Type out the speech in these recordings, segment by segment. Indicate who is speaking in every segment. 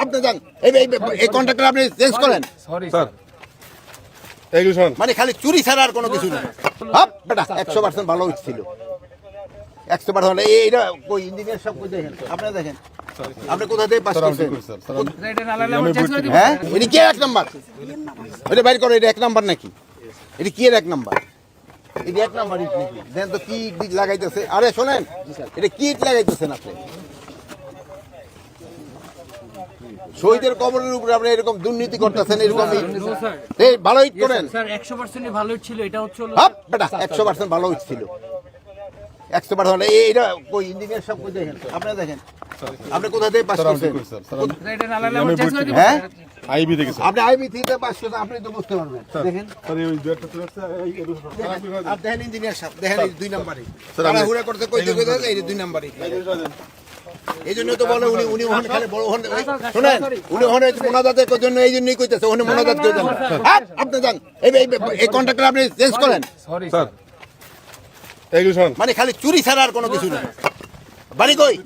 Speaker 1: আপনি যান এই কন্ট্রাক্টর আপনি চেঞ্জ করেন
Speaker 2: স্যার এইগুলো শোন
Speaker 1: মানে খালি চুরি ছাড়া আর কোনো কিছু না বেটা 100% ভালো ছিল 100% এইটা কই ইঞ্জিনিয়ার সব কই দেখেন আপনি দেখেন আপনি কোথা থেকে পাস করছেন হ্যাঁ এটা কি এক নাম্বার ওটা বাইর করো এটা এক নাম্বার নাকি এটা কি এর এক নাম্বার এটা এক নাম্বার ইট নাকি দেন তো কি ইট লাগাইতেছে আরে শোনেন এটা কি ইট লাগাইতেছেন আপনি শহীদের কবরের উপরে আপনি এরকম দুর্নীতি করতেছেন এরকম এই ভালো ইট করেন
Speaker 3: স্যার 100% ভালো ছিল এটা হচ্ছে
Speaker 1: বেটা 100% ভালো ইট ছিল 100% এইটা কই ইঞ্জিনিয়ার সব কই দেখেন আপনি দেখেন আপনি কোথা থেকে পাস করছেন হ্যাঁ
Speaker 2: আইবি থেকে স্যার
Speaker 1: আপনি আইবি থেকে পাস করছেন আপনি তো বুঝতে পারবেন দেখেন
Speaker 2: স্যার এই দুইটা তো
Speaker 1: আর দেখেন ইঞ্জিনিয়ার সাহেব দেখেন এই দুই নাম্বারে তাড়াহুড়া করতে কইতে এই দুই নাম্বারে এই জন্য তো বলে উনি ওখানে খালি বড় ওখানে শুনেন উনি ওখানে মোনাজাতের জন্য এই জন্যই কইতেছে ওখানে মোনাজাত করে দেন আপনি যান এই কন্ট্রাক্টর আপনি চেঞ্জ করেন
Speaker 2: স্যার এইগুলো শোন
Speaker 1: মানে খালি চুরি ছাড়া আর কোনো কিছু না বাড়ি কই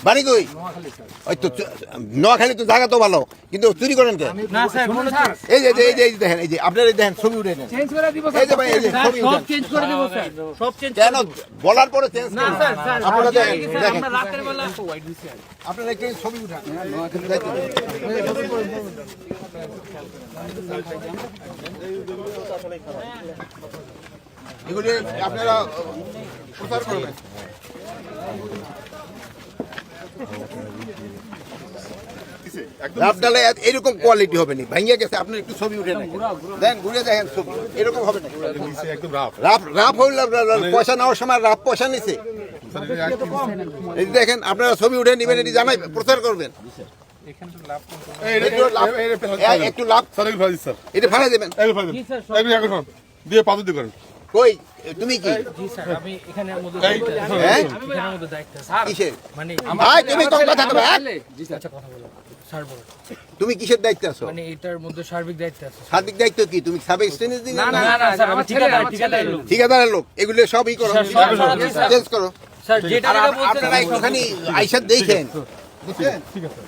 Speaker 1: বাড়ি কই ওই তো নোয়াখালী তো জায়গা তো ভালো কিন্তু চুরি করেন কে
Speaker 3: না স্যার
Speaker 1: এই যে দেখেন এই যে আপনারা দেখেন ছবি উঠে নেন
Speaker 3: চেঞ্জ করে দিব
Speaker 1: এই যে ভাই এই যে ছবি
Speaker 3: সব
Speaker 1: উঠেন
Speaker 3: চেঞ্জ করে দিব স্যার সব চেঞ্জ
Speaker 1: কেন বলার পরে চেঞ্জ
Speaker 3: না স্যার স্যার
Speaker 1: আপনারা দেখেন দেখেন
Speaker 3: আমরা রাতের বেলা
Speaker 1: আপনারা একটু ছবি উঠান এগুলি আপনারা প্রচার করবেন রাফ ডালে এরকম কোয়ালিটি হবে না ভাঙিয়ে গেছে আপনি একটু ছবি উঠে নেন দেন ঘুরে দেখেন ছবি এরকম হবে না
Speaker 2: একদম রাফ
Speaker 1: রাফ হইল পয়সা নেওয়ার সময় রাফ পয়সা নিছে এই দেখেন আপনারা ছবি উঠে নেবেন এটি জানাই প্রচার করবেন একটু লাভ
Speaker 2: স্যার এগুলো ফাইজ স্যার
Speaker 1: এটা ফাড়া দেবেন
Speaker 2: এগুলো ফাইজ এগুলো এখন শোন দিয়ে পাথর দিয়ে করেন
Speaker 1: কই তুমি কি
Speaker 3: জি স্যার আমি এখানের মধ্যে
Speaker 1: হ্যাঁ
Speaker 3: এখানের মধ্যে দায়িত্ব স্যার
Speaker 1: কিসের
Speaker 3: মানে
Speaker 1: ভাই তুমি তো কথা কবে
Speaker 3: জি স্যার কথা বলো স্যার বলো
Speaker 1: তুমি কিসের দায়িত্বে আছো
Speaker 3: মানে এটার মধ্যে সার্বিক দায়িত্ব আছে
Speaker 1: সার্বিক দায়িত্ব কি তুমি সাব এক্সটেন্স দিন
Speaker 3: না স্যার আমি ঠিকাদার লোক
Speaker 1: ঠিকাদারের লোক এগুলো সবই করো চেঞ্জ করো
Speaker 3: স্যার যেটা
Speaker 1: আর
Speaker 3: বলছেন
Speaker 1: আপনারা একটুখানি আইসা দেখেন বুঝছেন
Speaker 2: ঠিক আছে